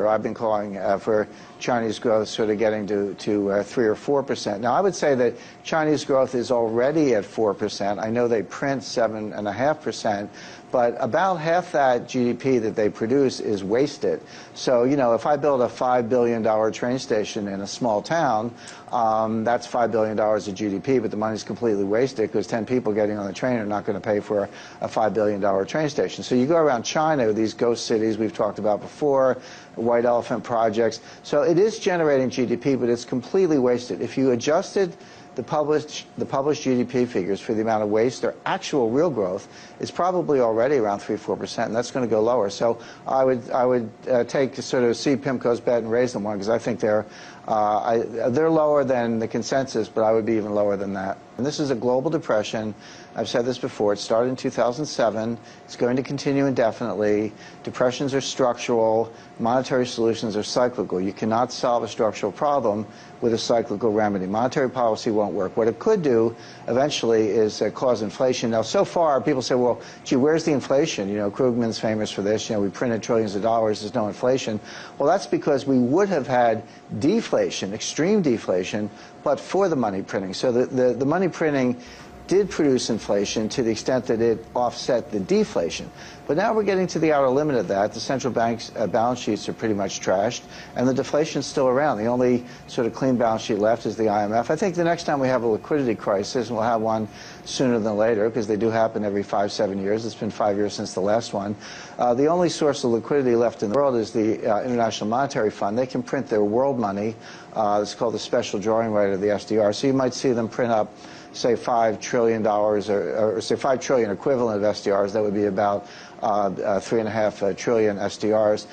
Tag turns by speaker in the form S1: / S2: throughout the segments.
S1: I've been calling for Chinese growth sort of getting to 3 or 4%. Now, I would say that Chinese growth is already at 4%. I know they print 7.5%, but about half that GDP that they produce is wasted. So, you know, if I build a $5 billion train station in a small town, that's $5 billion of GDP, but the money's completely wasted because 10 people getting on the train are not going to pay for a $5 billion train station. So you go around China, these ghost cities we've talked about before, white elephant projects. So it is generating GDP, but it's completely wasted. If you adjusted the published GDP figures for the amount of waste, their actual real growth is probably already around 3-4%, and that's going to go lower. So I would take sort of see PIMCO's bet and raise them one, because I think they're lower than the consensus, but I would be even lower than that. And this is a global depression. I've said this before. It started in 2007. It's going to continue indefinitely. Depressions are structural. Monetary solutions are cyclical. You cannot solve a structural problem with a cyclical remedy. Monetary policy won't work. What it could do eventually is cause inflation. Now, so far, people say, well, gee, where's the inflation? You know, Krugman's famous for this. You know, we printed trillions of dollars. There's no inflation. Well, that's because we would have had deflation, extreme deflation, but for the money printing. So the money printing did produce inflation to the extent that it offset the deflation. But now we're getting to the outer limit of that. The central bank's balance sheets are pretty much trashed, and the deflation's still around. The only sort of clean balance sheet left is the IMF. I think the next time we have a liquidity crisis, and we'll have one sooner than later, because they do happen every 5-7 years. It's been 5 years since the last one. The only source of liquidity left in the world is the International Monetary Fund. They can print their world money. It's called the special drawing right of the SDR. So you might see them print up, say, $5 trillion or say 5 trillion equivalent of SDRs. That would be about 3.5 trillion SDRs.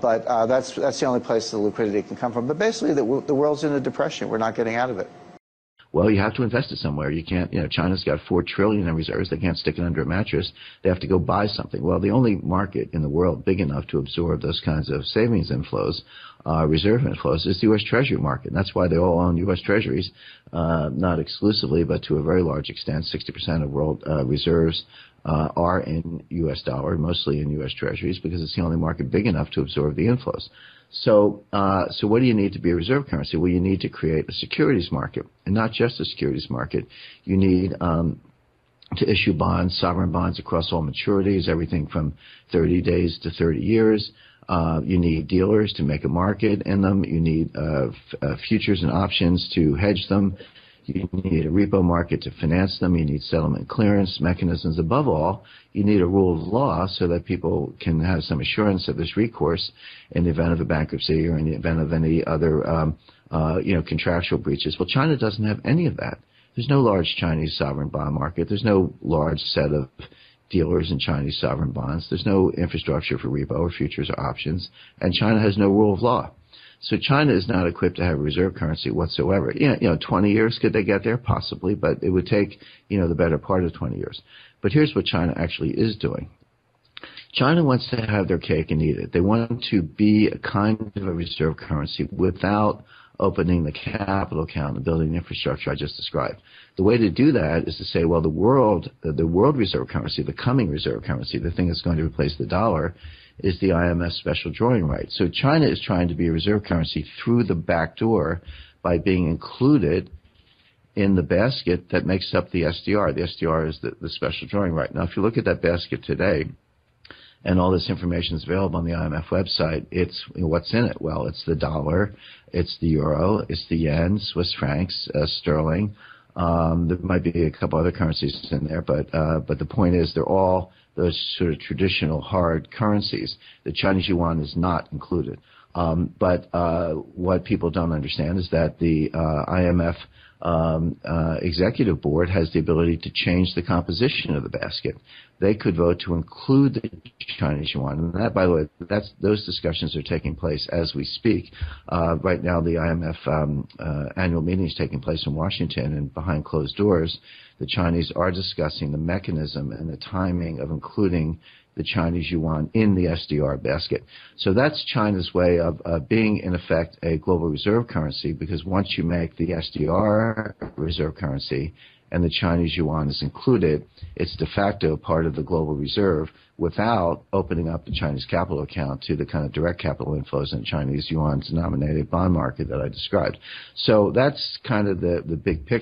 S1: But that's the only place the liquidity can come from. But basically, the world's in a depression. We're not getting out of it.
S2: Well, you have to invest it somewhere. You can't, you know, China's got 4 trillion in reserves. They can't stick it under a mattress. They have to go buy something. Well, the only market in the world big enough to absorb those kinds of savings inflows, reserve inflows, is the U.S. Treasury market. And that's why they all own U.S. Treasuries, not exclusively, but to a very large extent. 60% of world reserves are in U.S. dollar, mostly in U.S. Treasuries, because it's the only market big enough to absorb the inflows. So what do you need to be a reserve currency? Well, you need to create a securities market, and not just a securities market. You need to issue bonds, sovereign bonds across all maturities, everything from 30 days to 30 years. You need dealers to make a market in them. You need futures and options to hedge them. You need a repo market to finance them. You need settlement clearance mechanisms. Above all, you need a rule of law so that people can have some assurance of this recourse in the event of a bankruptcy or in the event of any other, contractual breaches. Well, China doesn't have any of that. There's no large Chinese sovereign bond market. There's no large set of dealers in Chinese sovereign bonds. There's no infrastructure for repo or futures or options. And China has no rule of law. So China is not equipped to have a reserve currency whatsoever. 20 years, could they get there? Possibly, but it would take, the better part of 20 years. But here's what China actually is doing. China wants to have their cake and eat it. They want to be a kind of a reserve currency without opening the capital account and building the infrastructure I just described. The way to do that is to say, well, the world reserve currency, the coming reserve currency, the thing that's going to replace the dollar, is the IMF special drawing right. So China is trying to be a reserve currency through the back door by being included in the basket that makes up the SDR. The SDR is the special drawing right. Now, if you look at that basket today, and all this information is available on the IMF website, it's what's in it. Well, it's the dollar, it's the euro, it's the yen, Swiss francs, sterling. There might be a couple other currencies in there, but the point is they're all those sort of traditional hard currencies. The Chinese yuan is not included. But what people don't understand is that the IMF executive board has the ability to change the composition of the basket. They could vote to include the Chinese yuan. And that, by the way, those discussions are taking place as we speak. Right now, the IMF annual meeting is taking place in Washington, and behind closed doors, the Chinese are discussing the mechanism and the timing of including the Chinese yuan in the SDR basket. So that's China's way of being, in effect, a global reserve currency, because once you make the SDR reserve currency and the Chinese yuan is included, it's de facto part of the global reserve without opening up the Chinese capital account to the kind of direct capital inflows in Chinese yuan-denominated bond market that I described. So that's kind of the big picture.